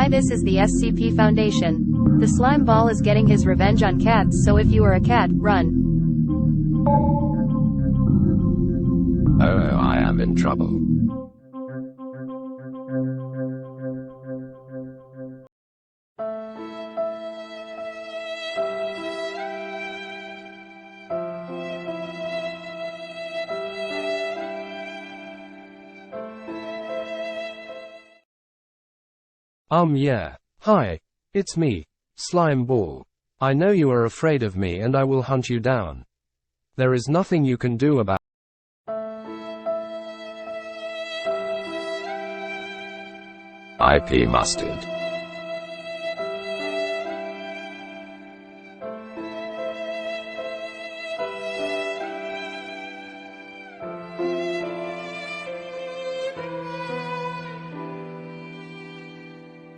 Hi, this is the SCP Foundation. The slime ball is getting his revenge on cats, so if you are a cat, run. Oh, I am in trouble. Yeah. Hi. It's me, Slime Ball. I know you are afraid of me and I will hunt you down. There is nothing you can do about IP Mustard.